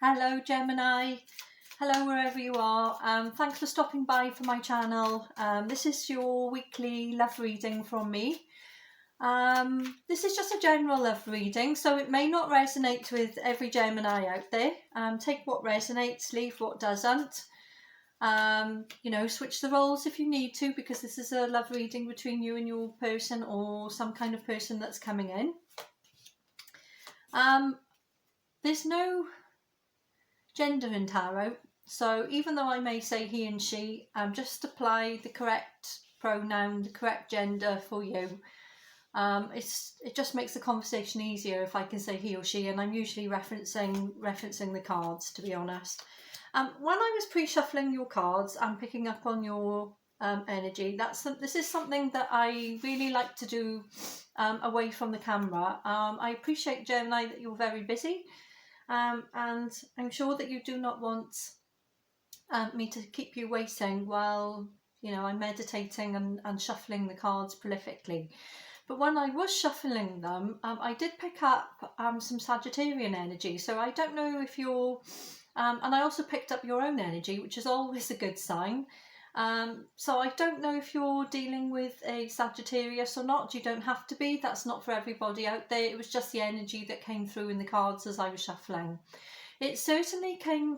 Hello Gemini, hello wherever you are. Thanks for stopping by for my channel. This is your weekly love reading from me. This is just a general love reading, so it may not resonate with every Gemini out there. Take what resonates, leave what doesn't. Switch the roles if you need to, because this is a love reading between you and your person or some kind of person that's coming in. There's no gender in tarot, so even though I may say he and she, just apply the correct pronoun, the correct gender for you. It just makes the conversation easier if I can say he or she, and I'm usually referencing the cards, to be honest. When I was pre-shuffling your cards and picking up on your energy, this is something that I really like to do away from the camera. I appreciate, Gemini, that you're very busy. And I'm sure that you do not want me to keep you waiting while I'm meditating and shuffling the cards prolifically. But when I was shuffling them, I did pick up some Sagittarian energy. So I don't know if you're, and I also picked up your own energy, which is always a good sign. So I don't know if you're dealing with a Sagittarius or not. You don't have to be. That's not for everybody out there. It was just the energy that came through in the cards as I was shuffling. It certainly came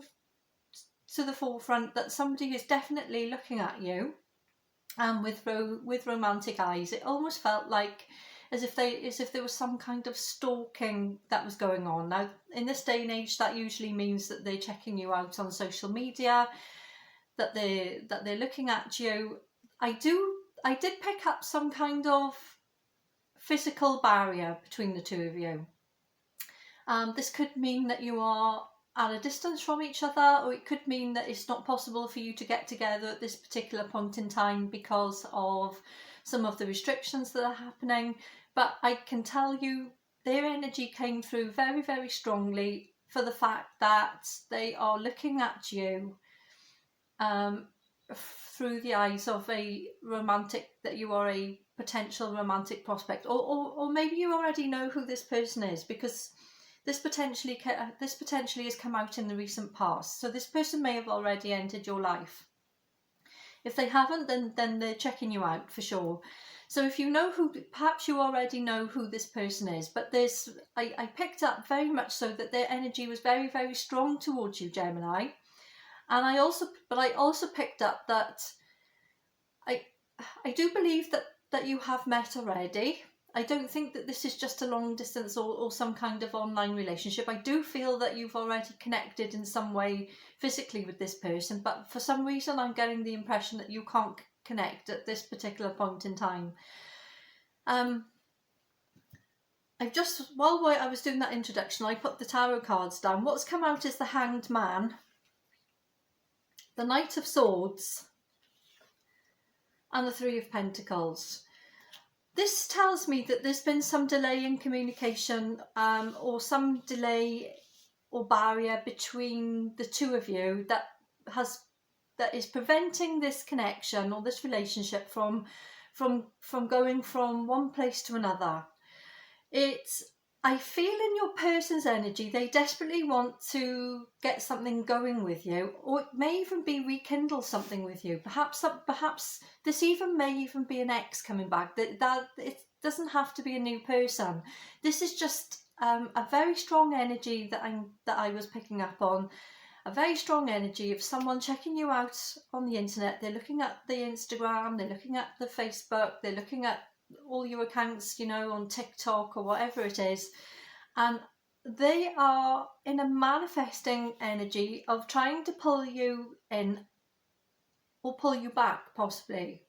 to the forefront that somebody is definitely looking at you with romantic eyes. It almost felt like as if there was some kind of stalking that was going on. Now, in this day and age, that usually means that they're checking you out on social media, that they're looking at you. I did pick up some kind of physical barrier between the two of you. This could mean that you are at a distance from each other, or it could mean that it's not possible for you to get together at this particular point in time because of some of the restrictions that are happening. But I can tell you their energy came through very, very strongly for the fact that they are looking at you through the eyes of a romantic, that you are a potential romantic prospect, or maybe you already know who this person is, because this potentially has come out in the recent past. So this person may have already entered your life. If they haven't, then they're checking you out for sure. So if you know who, perhaps you already know who this person is, but I picked up very much so that their energy was very, very strong towards you, Gemini. And I also picked up that I do believe that you have met already. I don't think that this is just a long distance or some kind of online relationship. I do feel that you've already connected in some way physically with this person, but for some reason I'm getting the impression that you can't connect at this particular point in time. While I was doing that introduction, I put the tarot cards down. What's come out is the Hanged Man, the Knight of Swords, and the Three of Pentacles. This tells me that there's been some delay in communication, or some delay or barrier between the two of you that is preventing this connection or this relationship from going from one place to another. I feel in your person's energy, they desperately want to get something going with you, or it may even be rekindle something with you. Perhaps this may even be an ex coming back. That it doesn't have to be a new person. This is just a very strong energy that I was picking up on. A very strong energy of someone checking you out on the internet. They're looking at the Instagram, they're looking at the Facebook, they're looking at all your accounts, on TikTok or whatever it is, and they are in a manifesting energy of trying to pull you in or pull you back, possibly.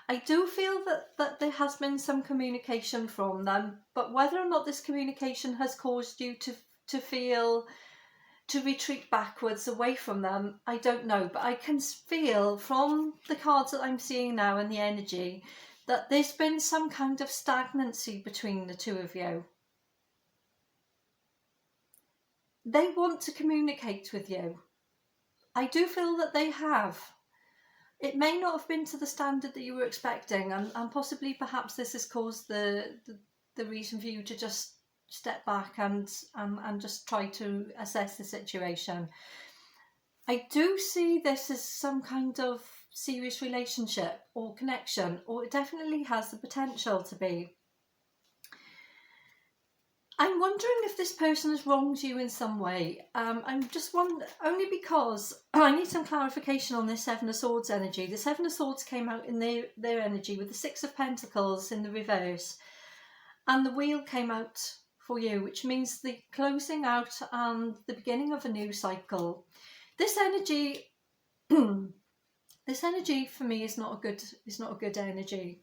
I do feel that there has been some communication from them, but whether or not this communication has caused you to retreat backwards away from them, I don't know. But I can feel from the cards that I'm seeing now and the energy that there's been some kind of stagnancy between the two of you. They want to communicate with you. I do feel that they have. It may not have been to the standard that you were expecting, and possibly perhaps this has caused the reason for you to just step back and just try to assess the situation. I do see this as some kind of serious relationship or connection, or it definitely has the potential to be. I'm wondering if this person has wronged you in some way. I'm just wondering, only because I need some clarification on this Seven of Swords energy. The Seven of Swords came out in their energy with the Six of Pentacles in the reverse, and the Wheel came out for you, which means the closing out and the beginning of a new cycle. This energy, this energy for me is not a good energy.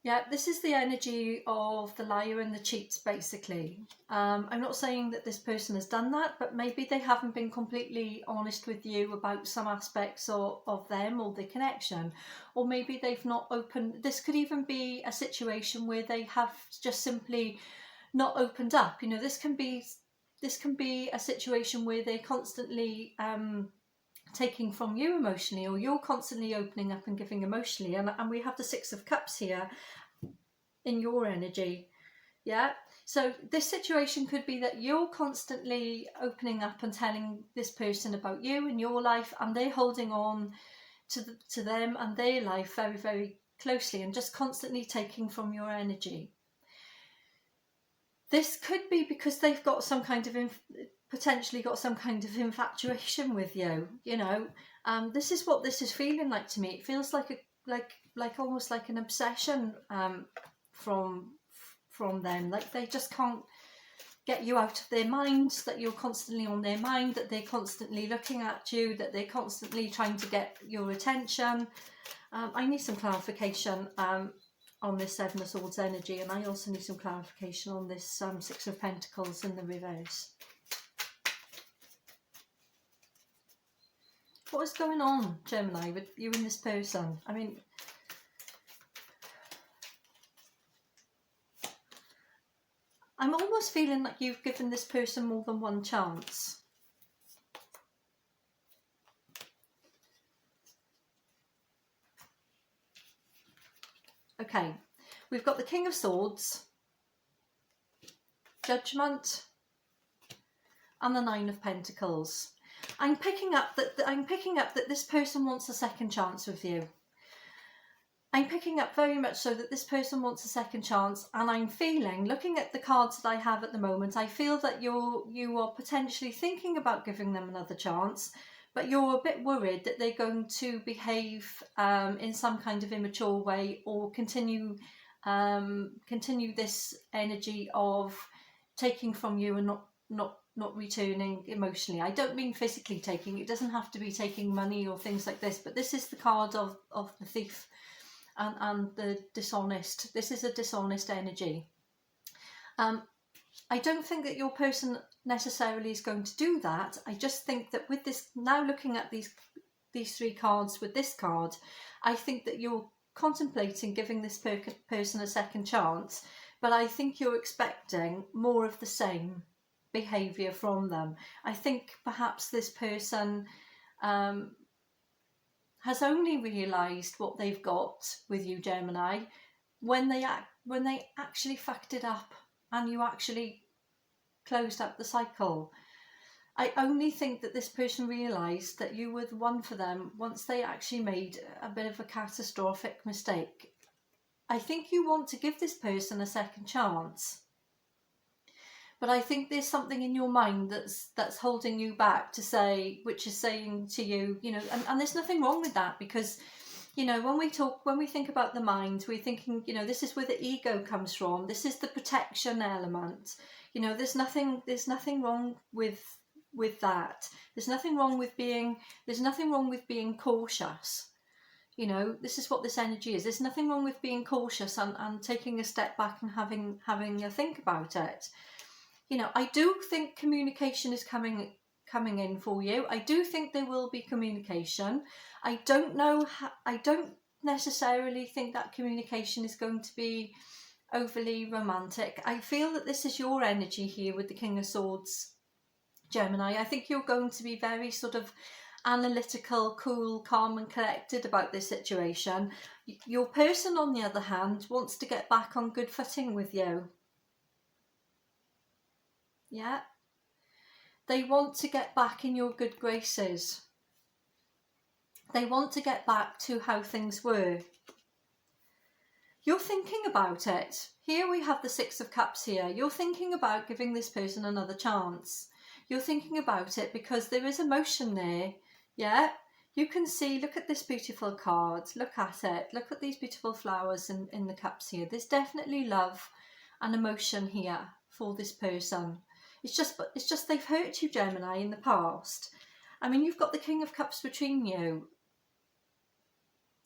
Yeah, this is the energy of the liar and the cheat, basically. I'm not saying that this person has done that, but maybe they haven't been completely honest with you about some aspects of them or the connection. Or maybe they've not opened. This could even be a situation where they have just simply not opened up. You know, this can be a situation where they're constantly taking from you emotionally, or you're constantly opening up and giving emotionally, and we have the Six of Cups here in your energy. Yeah, so this situation could be that you're constantly opening up and telling this person about you and your life, and they're holding on to them and their life very, very closely and just constantly taking from your energy. This could be because they've got some kind of potentially got some kind of infatuation with you. You know, this is what this is feeling like to me. It feels like almost like an obsession from them. Like they just can't get you out of their minds, that you're constantly on their mind, that they're constantly looking at you, that they're constantly trying to get your attention. I need some clarification on this Seven of Swords energy, and I also need some clarification on this Six of Pentacles in the reverse. What is going on, Gemini, with you and this person? I mean, I'm almost feeling like you've given this person more than one chance. Okay, we've got the King of Swords, Judgment, and the Nine of Pentacles. I'm picking up that this person wants a second chance with you. I'm picking up very much so that this person wants a second chance, and I'm feeling, looking at the cards that I have at the moment, I feel that you are potentially thinking about giving them another chance, but you're a bit worried that they're going to behave in some kind of immature way, or continue this energy of taking from you and not returning emotionally. I don't mean physically taking. It doesn't have to be taking money or things like this, but this is the card of the thief and the dishonest. This is a dishonest energy. I don't think that your person necessarily is going to do that. I just think that with this, now looking at these three cards with this card, I think that you're contemplating giving this person a second chance, but I think you're expecting more of the same behaviour from them. I think perhaps this person has only realised what they've got with you, Gemini, when they actually fucked it up and you actually closed up the cycle. I only think that this person realised that you were the one for them once they actually made a bit of a catastrophic mistake. I think you want to give this person a second chance, but I think there's something in your mind that's holding you back to say, which is saying to you, you know, and there's nothing wrong with that, because, you know, when we think about the mind, we're thinking, you know, this is where the ego comes from. This is the protection element. You know, there's nothing wrong with that. There's nothing wrong with being cautious. You know, this is what this energy is. There's nothing wrong with being cautious and taking a step back and having a think about it. You know, I do think communication is coming in for you. I do think there will be communication. I don't necessarily think that communication is going to be overly romantic. I feel that this is your energy here with the King of Swords, Gemini. I think you're going to be very sort of analytical, cool, calm and collected about this situation. Your person, on the other hand, wants to get back on good footing with you. Yeah? They want to get back in your good graces. They want to get back to how things were. You're thinking about it. Here we have the Six of Cups here. You're thinking about giving this person another chance. You're thinking about it because there is emotion there. Yeah? You can see, look at this beautiful card. Look at it. Look at these beautiful flowers in the cups here. There's definitely love and emotion here for this person. It's just they've hurt you, Gemini, in the past. I mean, you've got the King of Cups between you.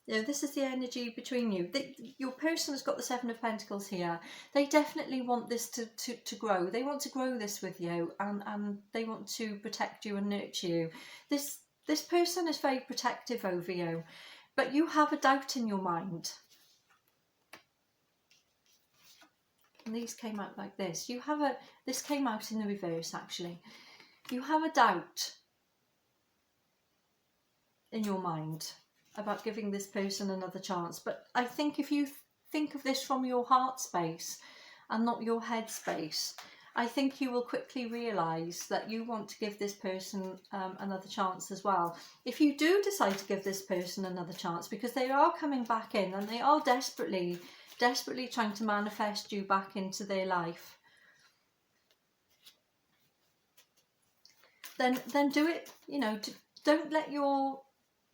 You know, this is the energy between you. Your person has got the Seven of Pentacles here. They definitely want this to grow. They want to grow this with you, and they want to protect you and nurture you. This person is very protective over you, but you have a doubt in your mind. And these came out like this. This came out in the reverse, actually. You have a doubt in your mind about giving this person another chance. But I think if you think of this from your heart space and not your head space, I think you will quickly realise that you want to give this person another chance as well. If you do decide to give this person another chance, because they are coming back in and they are desperately trying to manifest you back into their life, then do it. You know, don't let your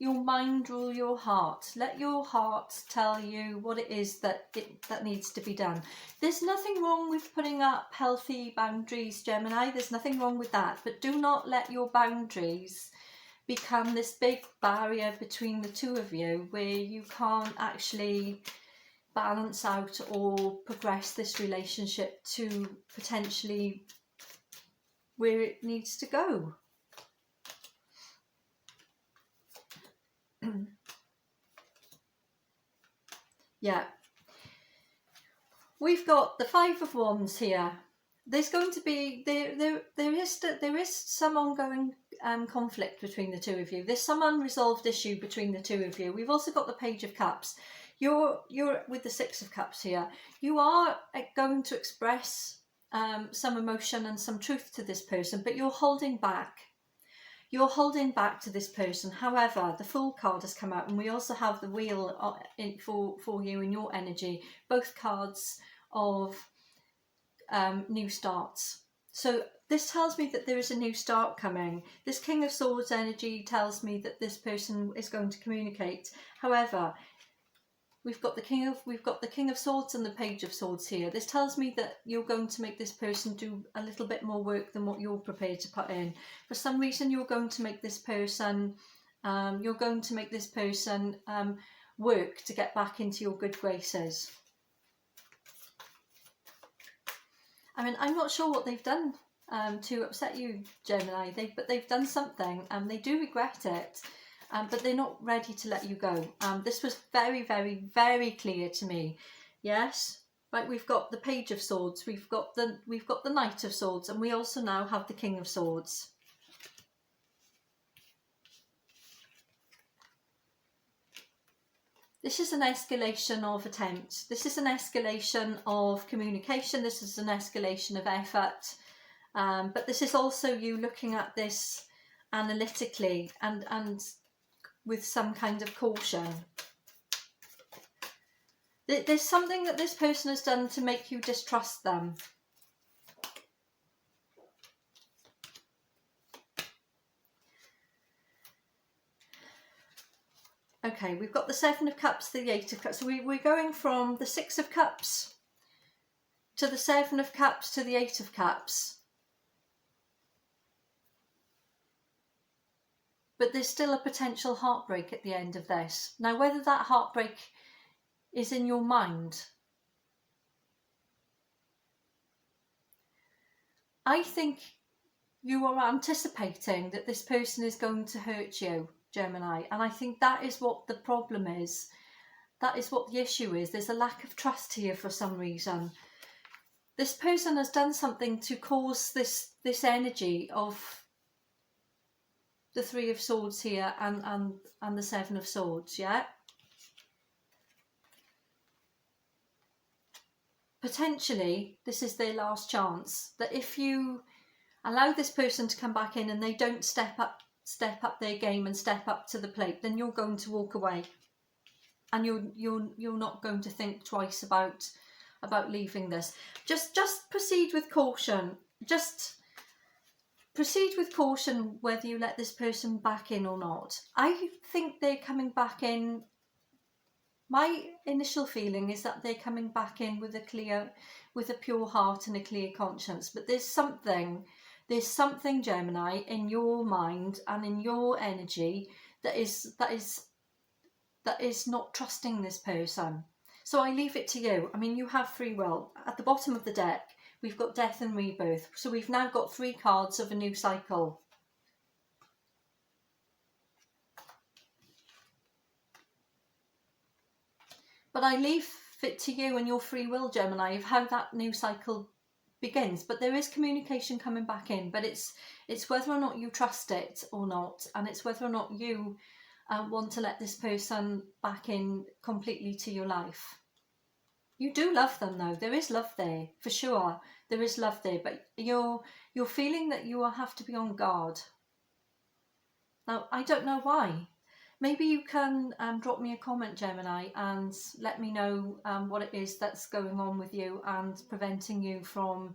mind rule your heart. Let your heart tell you what it is that needs to be done. There's nothing wrong with putting up healthy boundaries, Gemini. There's nothing wrong with that. But do not let your boundaries become this big barrier between the two of you where you can't actually balance out or progress this relationship to potentially where it needs to go. Yeah, we've got the Five of Wands here. There's going to be there is some ongoing conflict between the two of you. There's some unresolved issue between the two of you. We've also got the Page of Cups. You're with the Six of Cups here. You are going to express some emotion and some truth to this person, but you're holding back. You're holding back to this person. However, the Fool card has come out, and we also have the Wheel for you in your energy. Both cards of new starts. So this tells me that there is a new start coming. This King of Swords energy tells me that this person is going to communicate. However, we've got the King of Swords and the Page of Swords here. This tells me that you're going to make this person do a little bit more work than what you're prepared to put in. For some reason, you're going to make this person work to get back into your good graces. I mean, I'm not sure what they've done to upset you, Gemini. But they've done something, and they do regret it. But they're not ready to let you go. This was very, very, very clear to me. Yes, right. We've got the Page of Swords. We've got the Knight of Swords, and we also now have the King of Swords. This is an escalation of attempt. This is an escalation of communication. This is an escalation of effort. But this is also you looking at this analytically and with some kind of caution. There's something that this person has done to make you distrust them. Okay, we've got the Seven of Cups, the Eight of Cups. So we're going from the Six of Cups to the Seven of Cups to the Eight of Cups. But there's still a potential heartbreak at the end of this. Now, whether that heartbreak is in your mind, I think you are anticipating that this person is going to hurt you, Gemini. And I think that is what the problem is. That is what the issue is. There's a lack of trust here for some reason. This person has done something to cause this energy of the Three of Swords here and the Seven of Swords, yeah? Potentially, this is their last chance. That if you allow this person to come back in and they don't step up their game and step up to the plate, then you're going to walk away, and you're not going to think twice about leaving this. Just proceed with caution. Just proceed with caution whether you let this person back in or not. I think they're coming back in. My initial feeling is that they're coming back in with a pure heart and a clear conscience. But there's something, Gemini, in your mind and in your energy that is not trusting this person. So I leave it to you. I mean, you have free will. At the bottom of the deck, we've got death and rebirth. So we've now got 3 cards of a new cycle. But I leave it to you and your free will, Gemini, of how that new cycle begins. But there is communication coming back in, but it's whether or not you trust it or not, and it's whether or not you want to let this person back in completely to your life. You do love them though. There is love there, for sure. There is love there, but you're feeling that you will have to be on guard. Now, I don't know why. Maybe you can drop me a comment, Gemini, and let me know what it is that's going on with you and preventing you from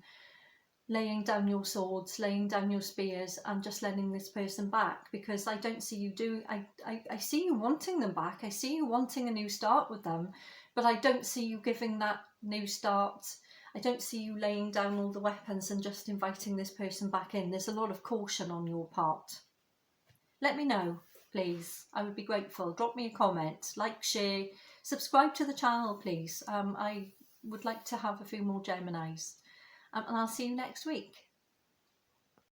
laying down your swords, laying down your spears, and just letting this person back, because I don't see you doing. I see you wanting them back. I see you wanting a new start with them, but I don't see you giving that new start. I don't see you laying down all the weapons and just inviting this person back in. There's a lot of caution on your part. Let me know, please. I would be grateful. Drop me a comment, like, share, subscribe to the channel, please. I would like to have a few more Geminis. And I'll see you next week.